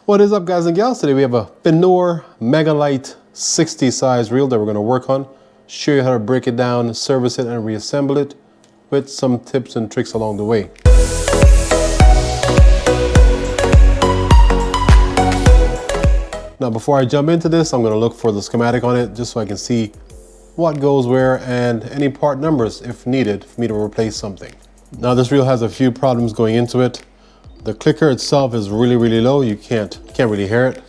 What is up, guys and gals? Today we have a Finor Megalite 60 size reel that we're going to work on. Show you how to break it down, service it, and reassemble it with some tips and tricks along the way. Now before I jump into this, I'm going to look for the schematic on it just so I can see what goes where and any part numbers if needed for me to replace something. Now this reel has a few problems going into it. The clicker itself is really low. You can't really hear it.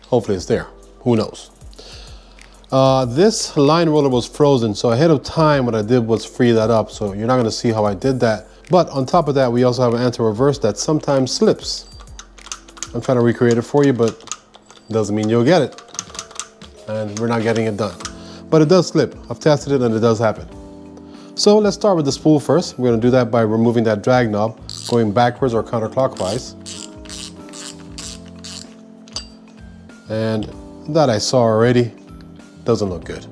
Hopefully it's there. Who knows? This line roller was frozen, so ahead of time what I did was free that up. So you're not going to see how I did that. But on top of that, we also have an anti-reverse that sometimes slips. I'm trying to recreate it for you, but doesn't mean you'll get it. And we're not getting it done. But it does slip. I've tested it and it does happen. So let's start with the spool first. We're going to do that by removing that drag knob, going backwards or counterclockwise. And that I saw already. Doesn't look good.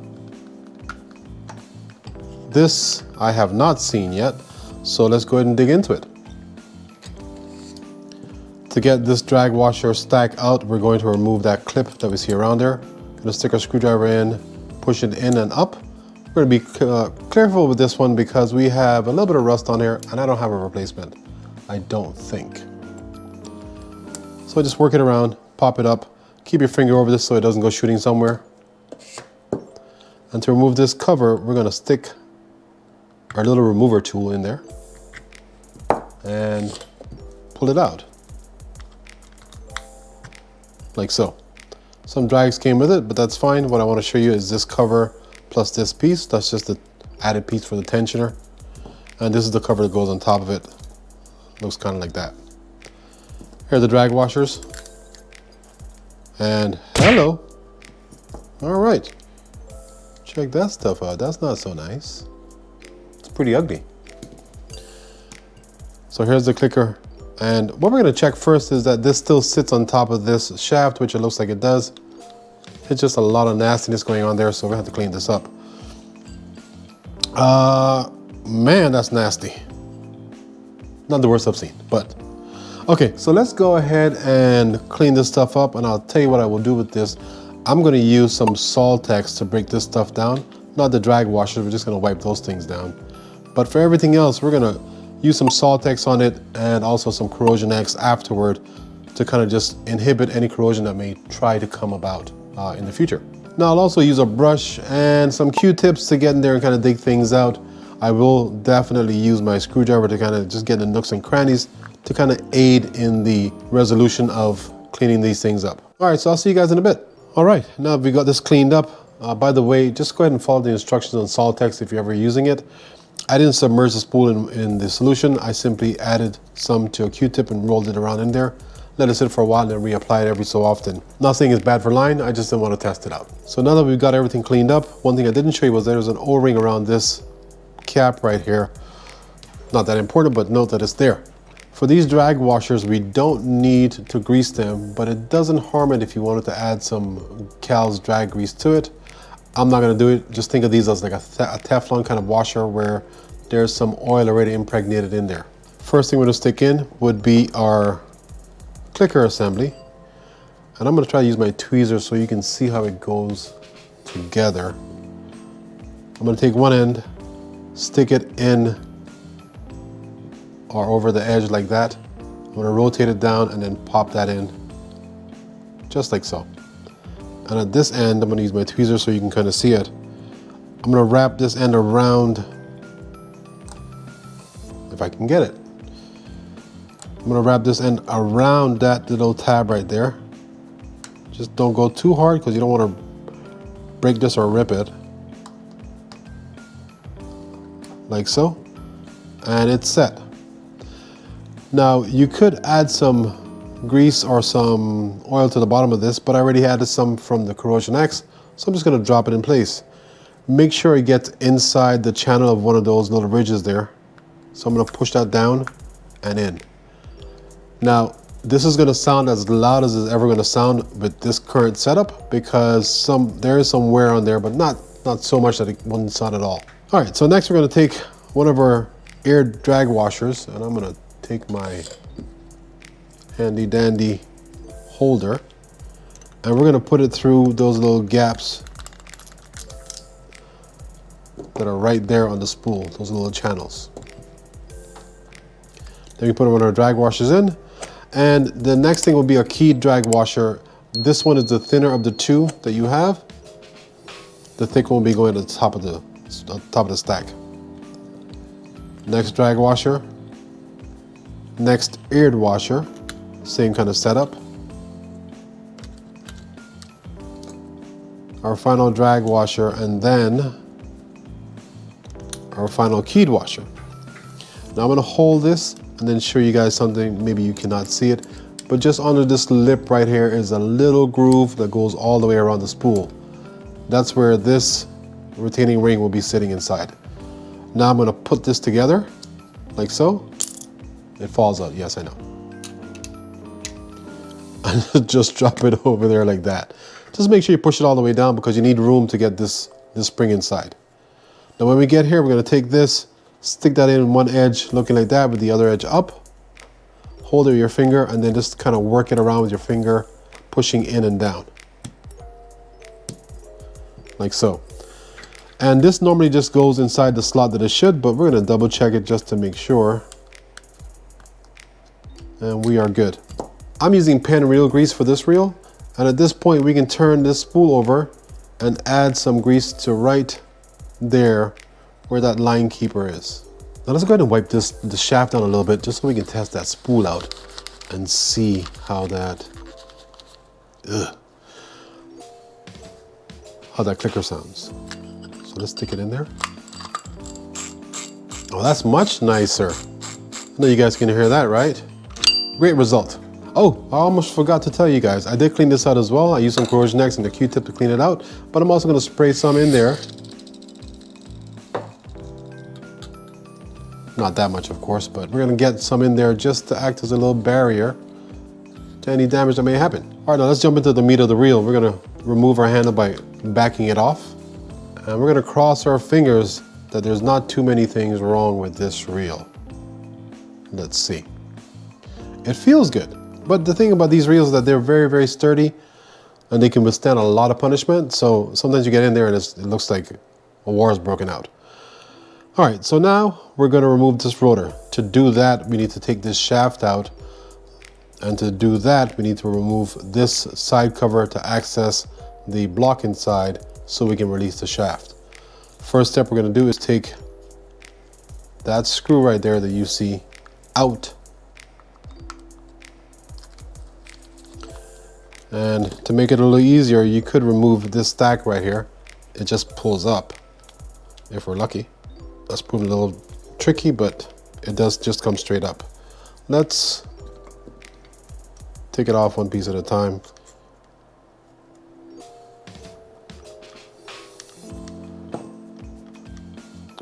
This I have not seen yet, so let's go ahead and dig into it. To get this drag washer stack out, we're going to remove that clip that we see around there. Going to stick our screwdriver in, push it in and up. We're going to be careful with this one because we have a little bit of rust on here and I don't have a replacement. I don't think. So just work it around, pop it up, keep your finger over this so it doesn't go shooting somewhere. And to remove this cover, we're going to stick our little remover tool in there and pull it out. Like so. Some drags came with it, but that's fine. What I want to show you is this cover plus this piece. That's just the added piece for the tensioner. And this is the cover that goes on top of it. Looks kind of like that. Here are the drag washers. And hello. All right. Check that stuff out. That's not so nice. It's pretty ugly. So here's the clicker. And what we're going to check first is that this still sits on top of this shaft, which it looks like it does. It's just a lot of nastiness going on there, so we have to clean this up. Man, that's nasty. Not the worst I've seen, but okay. So let's go ahead and clean this stuff up, and I'll tell you what I will do with this. I'm going to use some Saltex to break this stuff down. Not the drag washers. We're just going to wipe those things down. But for everything else, we're going to use some Saltex on it and also some Corrosion X afterward to kind of just inhibit any corrosion that may try to come about in the future. Now I'll also use a brush and some Q-tips to get in there and kind of dig things out. I will definitely use my screwdriver to kind of just get the nooks and crannies to kind of aid in the resolution of cleaning these things up. All right, so I'll see you guys in a bit. All right, now we got this cleaned up. By the way, just go ahead and follow the instructions on Saltex if you're ever using it. I didn't submerge the spool in the solution. I simply added some to a Q-tip and rolled it around in there. Let it sit for a while and then reapply it every so often. Not saying it's bad for line, I just didn't want to test it out. So now that we've got everything cleaned up, one thing I didn't show you was there's an O-ring around this cap right here. Not that important, but note that it's there. For these drag washers, we don't need to grease them, but it doesn't harm it if you wanted to add some Cal's drag grease to it. I'm not gonna do it. Just think of these as like a Teflon kind of washer where there's some oil already impregnated in there. First thing we're gonna stick in would be our clicker assembly. And I'm gonna try to use my tweezers so you can see how it goes together. I'm gonna take one end, stick it in or over the edge like that. I'm gonna rotate it down and then pop that in, just like so. And at this end, I'm gonna use my tweezers so you can kind of see it. I'm gonna wrap this end around, if I can get it. I'm gonna wrap this end around that little tab right there. Just don't go too hard because you don't wanna break this or rip it. Like so. And it's set. Now you could add some grease or some oil to the bottom of this, but I already added some from the Corrosion X, so I'm just gonna drop it in place. Make sure it gets inside the channel of one of those little ridges there. So I'm gonna push that down and in. Now, this is gonna sound as loud as it's ever gonna sound with this current setup because there is some wear on there, but not so much that it wouldn't sound at all. All right, so next we're gonna take one of our air drag washers, and I'm gonna take my handy dandy holder, and we're gonna put it through those little gaps that are right there on the spool, those little channels. Then we put one of our drag washers in, and the next thing will be a key drag washer. This one is the thinner of the two that you have. The thick one will be going to the top of the stack. Next drag washer. Next eared washer. Same kind of setup. Our final drag washer, and then our final keyed washer. Now I'm gonna hold this and then show you guys something. Maybe you cannot see it, but just under this lip right here is a little groove that goes all the way around the spool. That's where this retaining ring will be sitting inside. Now I'm gonna put this together like so. It falls out, yes, I know. And just drop it over there like that. Just make sure you push it all the way down because you need room to get this spring inside. Now when we get here, we're gonna take this, stick that in one edge looking like that with the other edge up. Hold it with your finger and then just kind of work it around with your finger, pushing in and down. Like so. And this normally just goes inside the slot that it should, but we're gonna double check it just to make sure. And we are good. I'm using pen reel grease for this reel. And at this point, we can turn this spool over and add some grease to right there where that line keeper is. Now let's go ahead and wipe the shaft down a little bit just so we can test that spool out and see how that clicker sounds. So let's stick it in there. Oh, that's much nicer. I know you guys can hear that, right? Great result. Oh, I almost forgot to tell you guys, I did clean this out as well. I used some corrosion X and a Q-tip to clean it out, but I'm also gonna spray some in there. Not that much, of course, but we're gonna get some in there just to act as a little barrier to any damage that may happen. All right, now let's jump into the meat of the reel. We're gonna remove our handle by backing it off. And we're gonna cross our fingers that there's not too many things wrong with this reel. Let's see. It feels good. But the thing about these reels is that they're very, very sturdy and they can withstand a lot of punishment. So sometimes you get in there and it looks like a war is broken out. All right, so now we're gonna remove this rotor. To do that, we need to take this shaft out. And to do that, we need to remove this side cover to access the block inside so we can release the shaft. First step we're gonna do is take that screw right there that you see out. And to make it a little easier, you could remove this stack right here. It just pulls up, if we're lucky. That's proving a little tricky, but it does just come straight up. Let's take it off one piece at a time.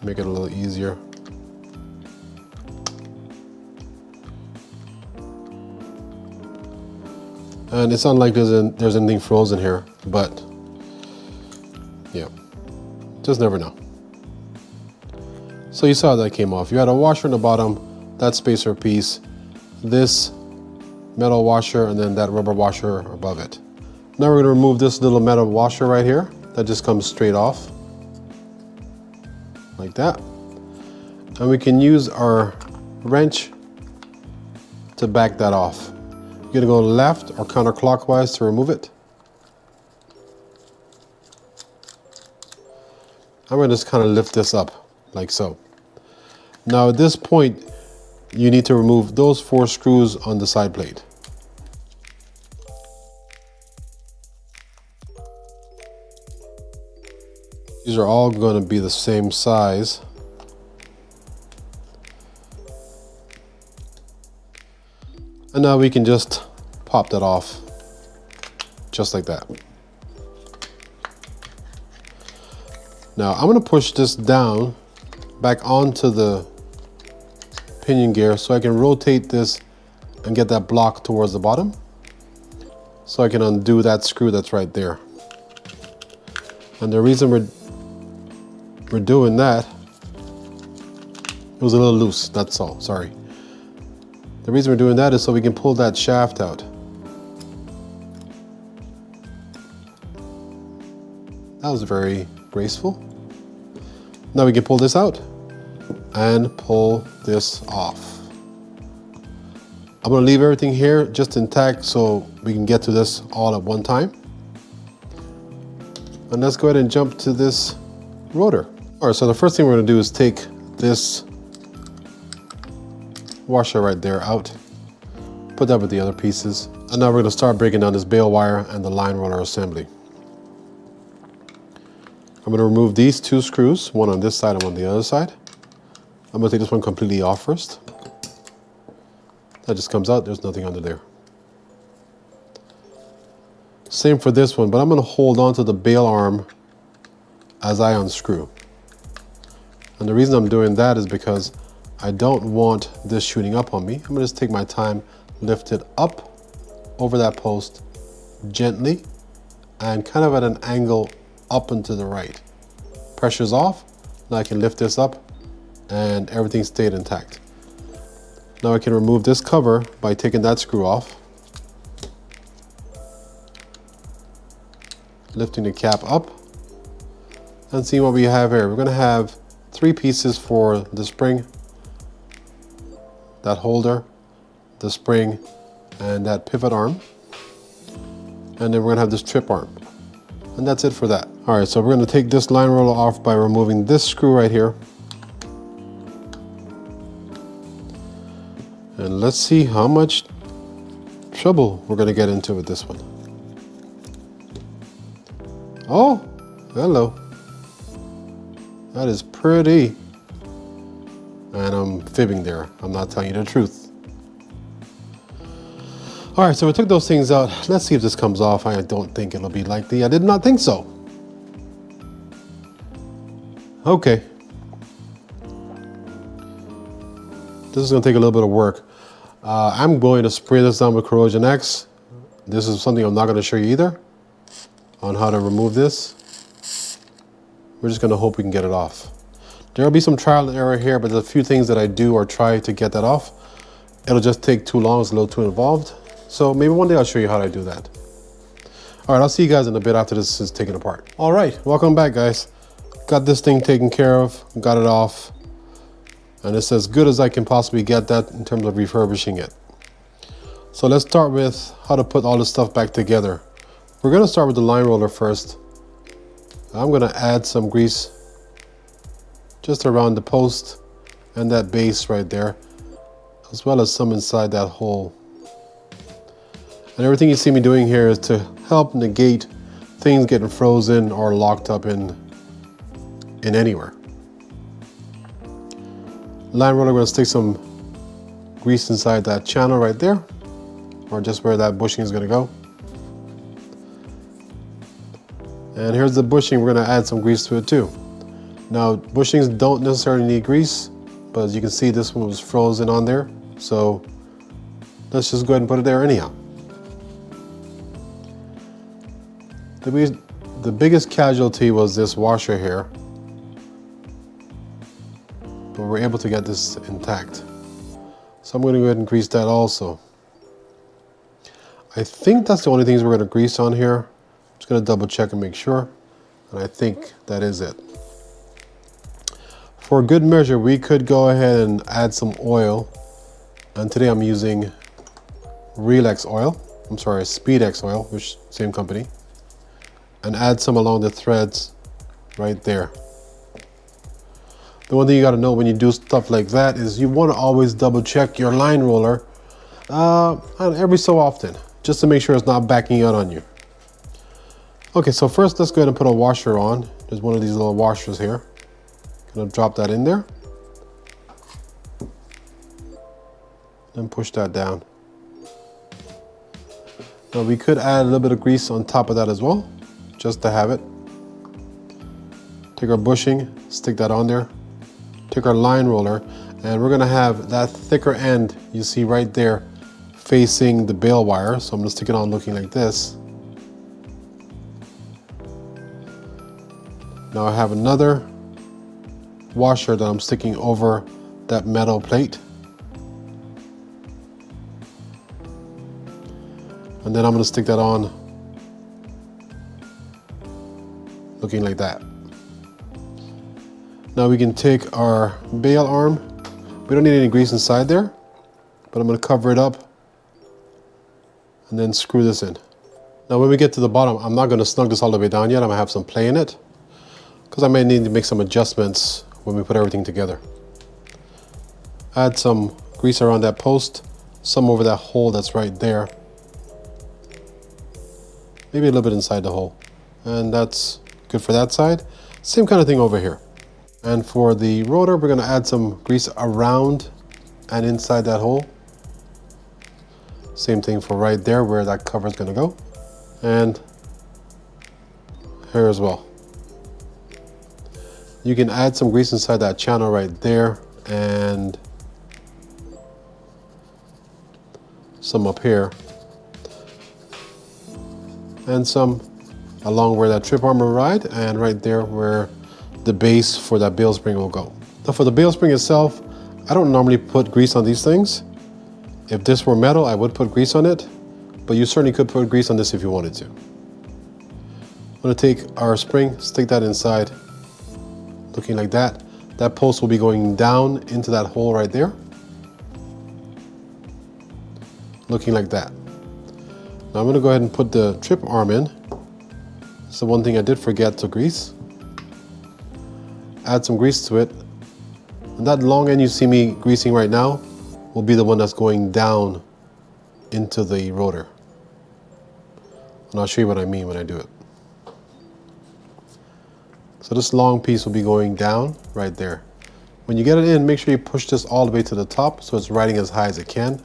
Make it a little easier. And it's unlikely there's anything frozen here, but yeah, just never know. So you saw that came off. You had a washer in the bottom, that spacer piece, this metal washer, and then that rubber washer above it. Now we're gonna remove this little metal washer right here that just comes straight off, like that. And we can use our wrench to back that off. You're gonna go left or counterclockwise to remove it. I'm gonna just kind of lift this up like so. Now at this point, you need to remove those 4 screws on the side plate. These are all gonna be the same size. And now we can just pop that off, just like that. Now I'm gonna push this down, back onto the pinion gear so I can rotate this and get that block towards the bottom. So I can undo that screw that's right there. And the reason we're doing that, it was a little loose, that's all, sorry. The reason we're doing that is so we can pull that shaft out. That was very graceful. Now we can pull this out and pull this off. I'm gonna leave everything here just intact so we can get to this all at one time. And let's go ahead and jump to this rotor. All right, so the first thing we're gonna do is take this washer right there out, put that with the other pieces. And now we're gonna start breaking down this bail wire and the line roller assembly. I'm gonna remove these two screws, one on this side and one on the other side. I'm gonna take this one completely off first. That just comes out, there's nothing under there. Same for this one, but I'm gonna hold on to the bail arm as I unscrew. And the reason I'm doing that is because I don't want this shooting up on me. I'm gonna just take my time, lift it up over that post gently and kind of at an angle up and to the right. Pressure's off, now I can lift this up and everything stayed intact. Now I can remove this cover by taking that screw off, lifting the cap up, and see what we have here. We're gonna have 3 pieces for the spring, that holder, the spring, and that pivot arm. And then we're gonna have this trip arm. And that's it for that. All right, so we're gonna take this line roller off by removing this screw right here. And let's see how much trouble we're gonna get into with this one. Oh, hello. That is pretty. And I'm fibbing there. I'm not telling you the truth. All right, so we took those things out. Let's see if this comes off. I don't think it'll be likely. I did not think so. Okay. This is gonna take a little bit of work. I'm going to spray this down with Corrosion X. This is something I'm not gonna show you either on how to remove this. We're just gonna hope we can get it off. There'll be some trial and error here, but there's a few things that I do or try to get that off. It'll just take too long, it's a little too involved. So maybe one day I'll show you how to do that. All right, I'll see you guys in a bit after this is taken apart. All right, welcome back, guys. Got this thing taken care of, got it off. And it's as good as I can possibly get that in terms of refurbishing it. So let's start with how to put all this stuff back together. We're gonna start with the line roller first. I'm gonna add some grease just around the post and that base right there, as well as some inside that hole. And everything you see me doing here is to help negate things getting frozen or locked up in anywhere. Line roller, we're gonna stick some grease inside that channel right there, or just where that bushing is gonna go. And here's the bushing, we're gonna add some grease to it too. Now, bushings don't necessarily need grease, but as you can see, this one was frozen on there. So let's just go ahead and put it there anyhow. The biggest casualty was this washer here, but we're able to get this intact. So I'm gonna go ahead and grease that also. I think that's the only things we're gonna grease on here. I'm just gonna double check and make sure, and I think that is it. For good measure, we could go ahead and add some oil, and today I'm using Speedex oil, which same company, and add some along the threads right there. The one thing you got to know when you do stuff like that is you want to always double check your line roller every so often, just to make sure it's not backing out on you. Okay, so first let's go ahead and put a washer on. There's one of these little washers here. Gonna drop that in there. Then push that down. Now we could add a little bit of grease on top of that as well, just to have it. Take our bushing, stick that on there. Take our line roller, and we're gonna have that thicker end you see right there facing the bail wire. So I'm gonna stick it on looking like this. Now I have another washer that I'm sticking over that metal plate. And then I'm gonna stick that on looking like that. Now we can take our bail arm. We don't need any grease inside there, but I'm going to cover it up and then screw this in. Now when we get to the bottom, I'm not going to snug this all the way down yet. I'm going to have some play in it because I may need to make some adjustments when we put everything together. Add some grease around that post, some over that hole that's right there. Maybe a little bit inside the hole. And that's good for that side. Same kind of thing over here. And for the rotor, we're going to add some grease around and inside that hole. Same thing for right there where that cover is going to go. And here as well. You can add some grease inside that channel right there and some up here. And some along where that trip arm will ride and right there where the base for that bail spring will go. Now for the bail spring itself, I don't normally put grease on these things. If this were metal, I would put grease on it, but you certainly could put grease on this if you wanted to. I'm going to take our spring, stick that inside, looking like that. That post will be going down into that hole right there, looking like that. Now I'm going to go ahead and put the trip arm in. It's the one thing I did forget to grease. Add some grease to it. And that long end you see me greasing right now will be the one that's going down into the rotor. And I'll show you what I mean when I do it. So this long piece will be going down right there. When you get it in, make sure you push this all the way to the top so it's riding as high as it can.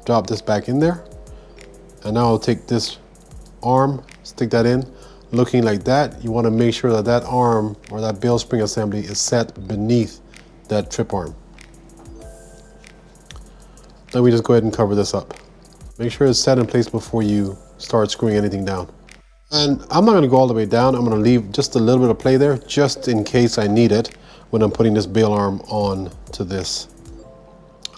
Drop this back in there. And now I'll take this arm, stick that in, looking like that. You want to make sure that that arm or that bail spring assembly is set beneath that trip arm. Then we just go ahead and cover this up. Make sure it's set in place before you start screwing anything down. And I'm not going to go all the way down. I'm going to leave just a little bit of play there just in case I need it when I'm putting this bail arm on to this,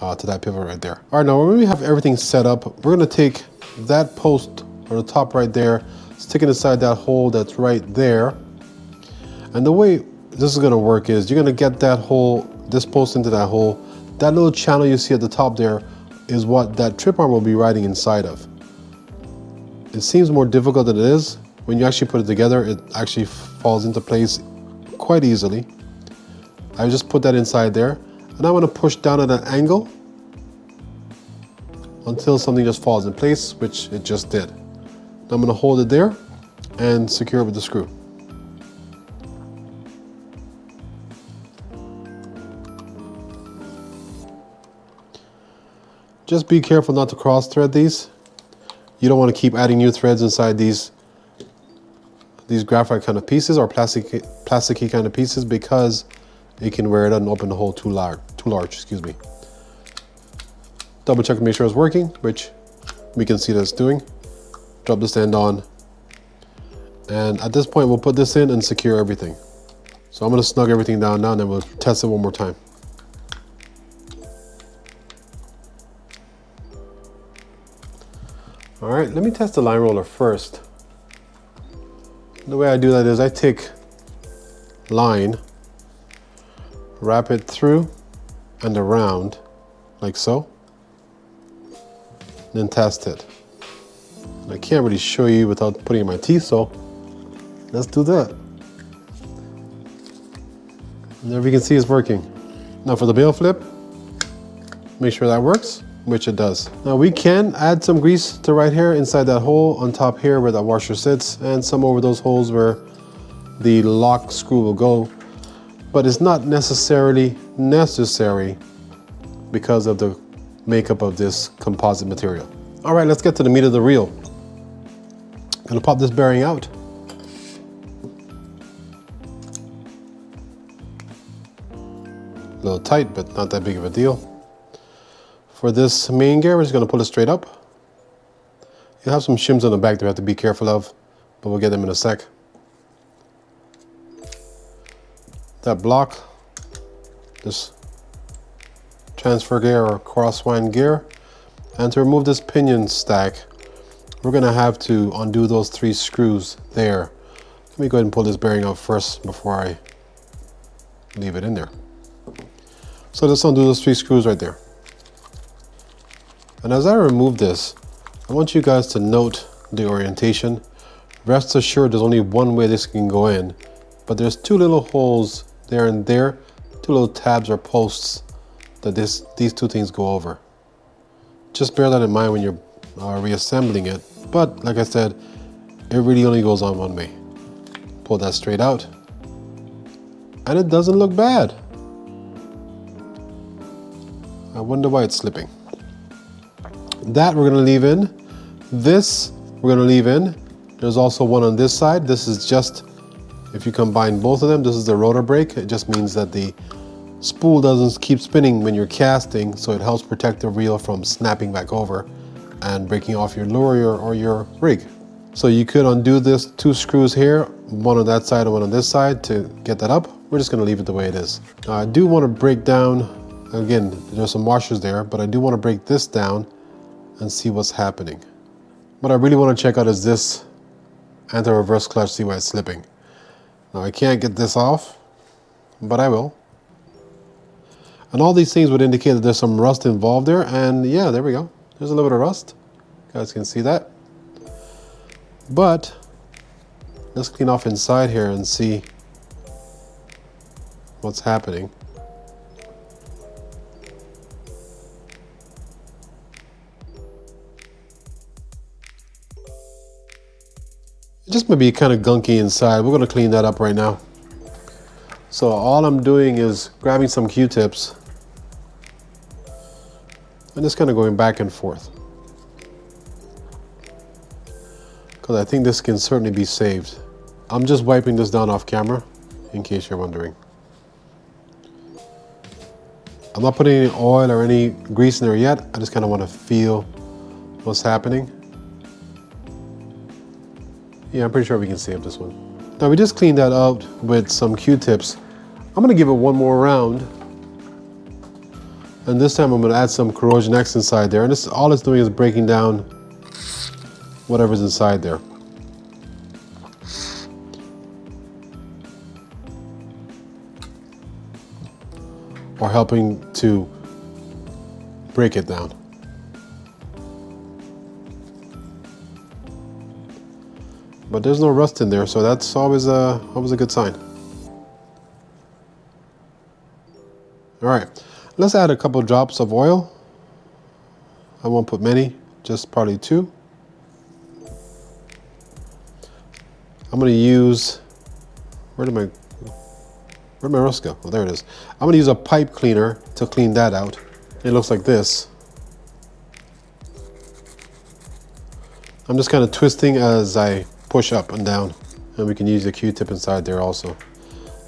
to that pivot right there. All right, now when we have everything set up, we're going to take that post or the top right there, stick it inside that hole that's right there. And the way this is going to work is you're going to get that hole, this post into that hole. That little channel you see at the top there is what that trip arm will be riding inside of. It seems more difficult than it is. When you actually put it together, it actually falls into place quite easily. I just put that inside there, and I'm going to push down at an angle until something just falls in place, which it just did. Now I'm going to hold it there and secure it with the screw. Just be careful not to cross thread these. You don't want to keep adding new threads inside these graphite kind of pieces or plasticky kind of pieces because it can wear it out and open the hole too large, excuse me. Double check to make sure it's working, which we can see that it's doing. Drop this end on. And at this point, we'll put this in and secure everything. So I'm going to snug everything down now and then we'll test it one more time. All right, let me test the line roller first. The way I do that is I take line, wrap it through and around like so, then test it. And I can't really show you without putting in my teeth, so let's do that. And there we can see it's working. Now for the bail flip, make sure that works, which it does. Now we can add some grease to right here inside that hole on top here where that washer sits and some over those holes where the lock screw will go, but it's not necessarily necessary because of the makeup of this composite material. All right, let's get to the meat of the reel. I'm gonna pop this bearing out. A little tight, but not that big of a deal. For this main gear, we're just going to pull it straight up. You'll have some shims on the back that we have to be careful of, but we'll get them in a sec. That block, this transfer gear or crosswind gear, and to remove this pinion stack, we're going to have to undo those 3 screws there Let me go ahead and pull this bearing out first before I leave it in there. So let's undo those 3 screws right there. And as I remove this, I want you guys to note the orientation. Rest assured there's only one way this can go in, but there's 2 little holes there and there, 2 little tabs or posts that these 2 things go over. Just bear that in mind when you're reassembling it. But like I said, it really only goes on one way. Pull that straight out, and it doesn't look bad. I wonder why it's slipping. That we're gonna leave in. This we're gonna leave in. There's also one on this side. This is just, if you combine both of them, this is the rotor brake. It just means that the spool doesn't keep spinning when you're casting, so it helps protect the reel from snapping back over and breaking off your lure or your rig. So you could undo this 2 screws here, one on that side and one on this side to get that up. We're just gonna leave it the way it is. Now I do wanna break down, again, there's some washers there, but I do wanna break this down and see what's happening. What I really wanna check out is this anti-reverse clutch, see why it's slipping. Now I can't get this off, but I will. And all these things would indicate that there's some rust involved there, and yeah, there we go. There's a little bit of rust. You guys can see that. But let's clean off inside here and see what's happening. It just may be kind of gunky inside. We're going to clean that up right now. So all I'm doing is grabbing some Q-tips and just kind of going back and forth, because I think this can certainly be saved. I'm just wiping this down off camera in case you're wondering. I'm not putting any oil or any grease in there yet. I just kind of want to feel what's happening. Yeah, I'm pretty sure we can save this one. Now we just cleaned that out with some Q-tips. I'm gonna give it one more round. And this time I'm gonna add some Corrosion X inside there. And this, all it's doing is breaking down whatever's inside there. Or helping to break it down. But there's no rust in there, so that's always a good sign. All right, let's add a couple drops of oil. I won't put many, just probably 2. I'm gonna use, where'd my rust go? Oh, there it is. I'm gonna use a pipe cleaner to clean that out. It looks like this. I'm just kind of twisting as I push up and down, and we can use the Q-tip inside there also.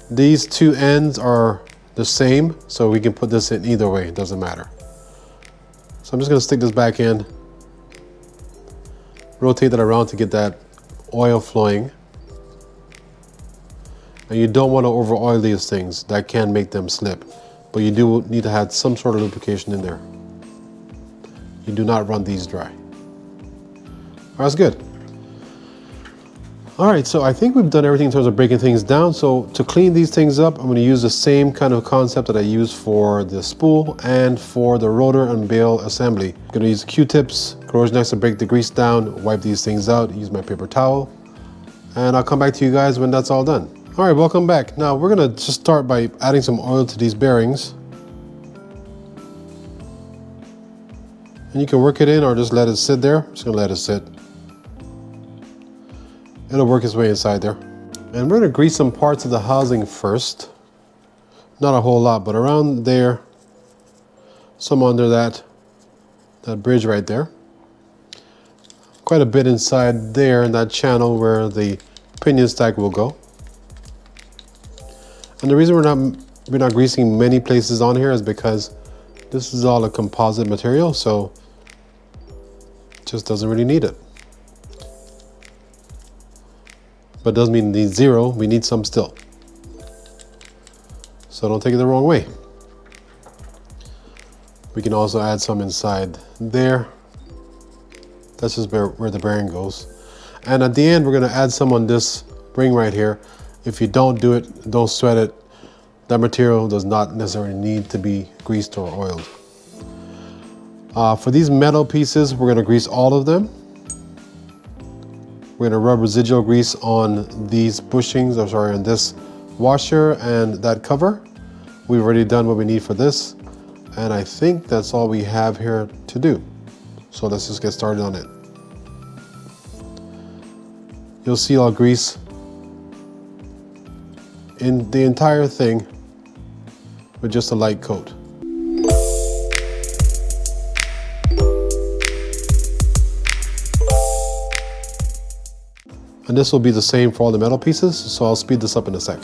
These 2 ends are the same, so we can put this in either way, it doesn't matter. So I'm just gonna stick this back in, rotate that around to get that oil flowing. And you don't want to over oil these things, that can make them slip, but you do need to have some sort of lubrication in there. You do not run these dry. All right, that's good. All right, so I think we've done everything in terms of breaking things down. So to clean these things up, I'm going to use the same kind of concept that I use for the spool and for the rotor and bail assembly. I'm going to use Q-tips, Corrosion X to break the grease down, wipe these things out, use my paper towel, and I'll come back to you guys when that's all done. All right, welcome back. Now we're going to just start by adding some oil to these bearings. And you can work it in or just let it sit there. I'm just going to let it sit. It'll work its way inside there. And we're gonna grease some parts of the housing first. Not a whole lot, but around there, some under that bridge right there. Quite a bit inside there in that channel where the pinion stack will go. And the reason we're not greasing many places on here is because this is all a composite material, so it just doesn't really need it. But doesn't mean we need 0, we need some still. So don't take it the wrong way. We can also add some inside there. That's just where the bearing goes. And at the end, we're gonna add some on this ring right here. If you don't do it, don't sweat it. That material does not necessarily need to be greased or oiled. For these metal pieces, we're gonna grease all of them. We're gonna rub residual grease on these bushings, on this washer and that cover. We've already done what we need for this. And I think that's all we have here to do. So let's just get started on it. You'll see I'll grease in the entire thing with just a light coat. And this will be the same for all the metal pieces, so I'll speed this up in a sec.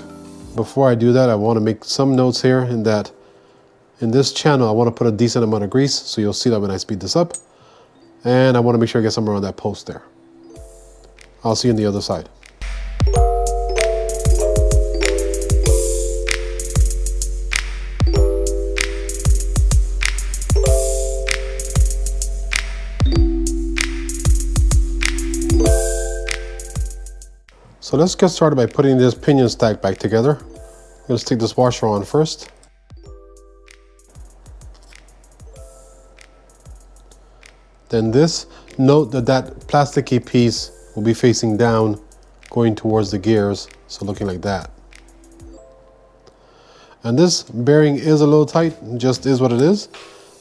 Before I do that, I want to make some notes here in that in this channel, I want to put a decent amount of grease, so you'll see that when I speed this up. And I want to make sure I get somewhere on that post there. I'll see you on the other side. So let's get started by putting this pinion stack back together. I'm going to stick this washer on first. Then this, note that that plasticky piece will be facing down, going towards the gears, so looking like that. And this bearing is a little tight, just is what it is.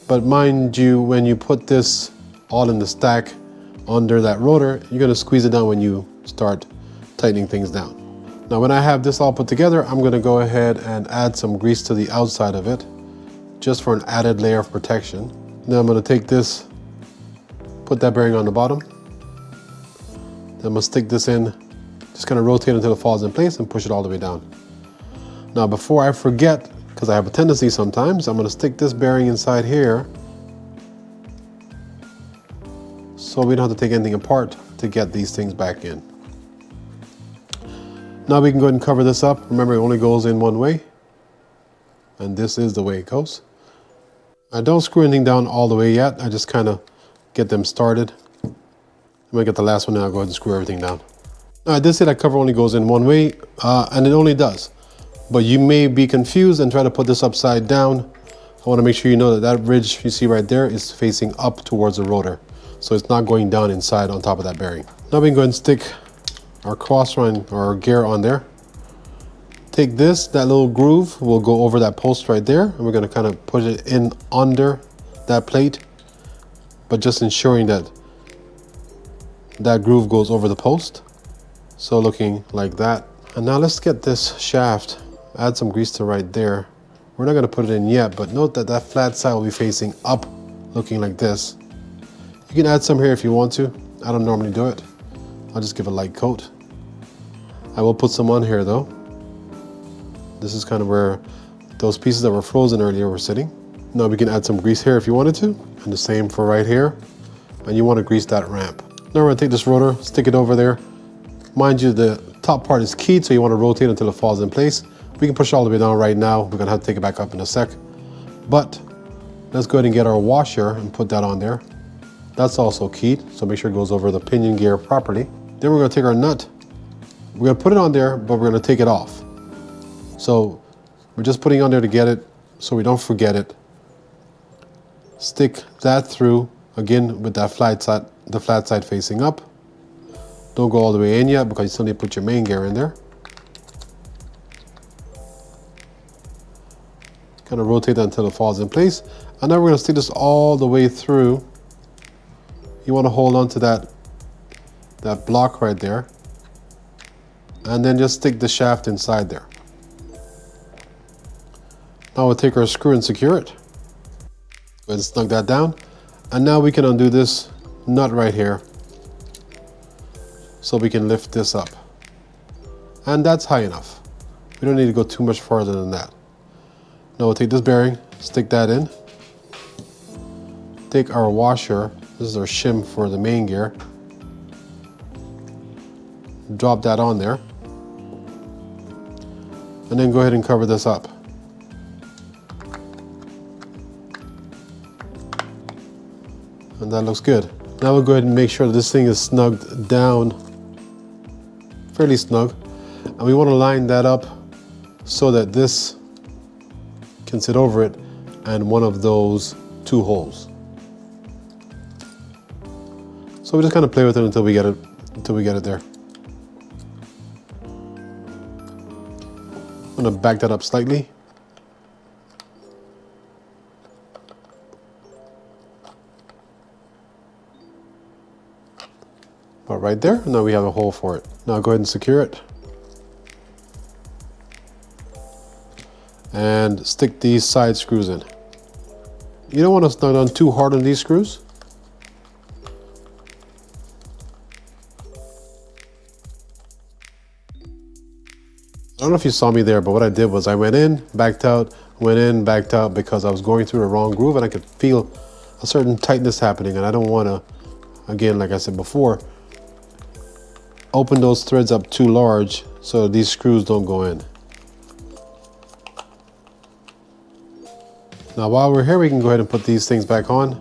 But mind you, when you put this all in the stack under that rotor, you're going to squeeze it down when you start tightening things down. Now when I have this all put together, I'm going to go ahead and add some grease to the outside of it, just for an added layer of protection. Then I'm going to take this, put that bearing on the bottom. Then I'm going to stick this in, just kind of rotate until it falls in place and push it all the way down. Now before I forget, because I have a tendency sometimes, I'm going to stick this bearing inside here so we don't have to take anything apart to get these things back in. Now we can go ahead and cover this up. Remember, it only goes in one way, and this is the way it goes. I don't screw anything down all the way yet. I just kind of get them started. I'm gonna get the last one and I'll go ahead and screw everything down. Now I did say that cover only goes in one way, and it only does. But you may be confused and try to put this upside down. I want to make sure you know that that ridge you see right there is facing up towards the rotor. So it's not going down inside on top of that bearing. Now we can go ahead and stick our cross line or our gear on there. Take this, that little groove will go over that post right there, and we're going to kind of put it in under that plate, but just ensuring that that groove goes over the post. So looking like that. And now let's get this shaft, add some grease to right there. We're not going to put it in yet, but note that that flat side will be facing up, looking like this. You can add some here if you want to. I don't normally do it. I'll just give a light coat. I will put some on here though. This is kind of where those pieces that were frozen earlier were sitting. Now we can add some grease here if you wanted to, and the same for right here. And you want to grease that ramp. Now we're going to take this rotor, stick it over there. Mind you, the top part is keyed, so you want to rotate until it falls in place. We can push all the way down right now. We're going to have to take it back up in a sec. But let's go ahead and get our washer and put that on there. That's also keyed, so make sure it goes over the pinion gear properly. Then we're going to take our nut. We're going to put it on there, but we're going to take it off. So we're just putting it on there to get it so we don't forget it. Stick that through, again with that flat side, the flat side facing up. Don't go all the way in yet because you still need to put your main gear in there. Kind of rotate that until it falls in place. And now we're going to stick this all the way through. You want to hold on to that block right there. And then just stick the shaft inside there. Now we'll take our screw and secure it. Go ahead and snug that down. And now we can undo this nut right here, so we can lift this up. And that's high enough. We don't need to go too much farther than that. Now we'll take this bearing, stick that in. Take our washer, this is our shim for the main gear. Drop that on there. And then go ahead and cover this up. And that looks good. Now we'll go ahead and make sure that this thing is snugged down, fairly snug. And we want to line that up so that this can sit over it and one of those two holes. So we just kind of play with it until we get it there. I'm gonna back that up slightly. But right there, now we have a hole for it. Now go ahead and secure it. And stick these side screws in. You don't want to snug down too hard on these screws. I don't know if you saw me there, but what I did was I went in, backed out, went in, backed out, because I was going through the wrong groove and I could feel a certain tightness happening, and I don't want to, again, like I said before, open those threads up too large so these screws don't go in. Now while we're here, we can go ahead and put these things back on.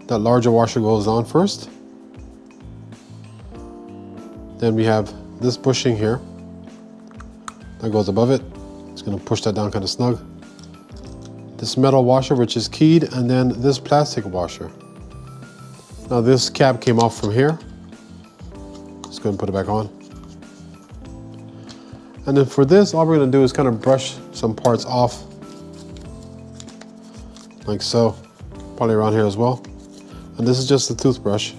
That larger washer goes on first. Then we have this bushing here that goes above it. It's going to push that down kind of snug. This metal washer, which is keyed, and then this plastic washer. Now this cap came off from here. Let's go ahead and put it back on. And then for this, all we're going to do is kind of brush some parts off, like so, probably around here as well. And this is just a toothbrush.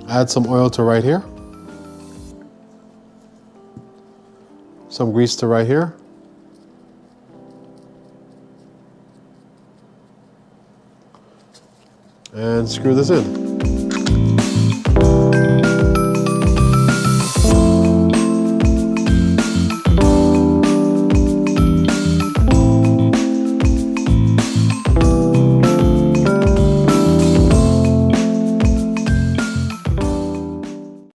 Add some oil to right here, some grease to right here, and screw this in.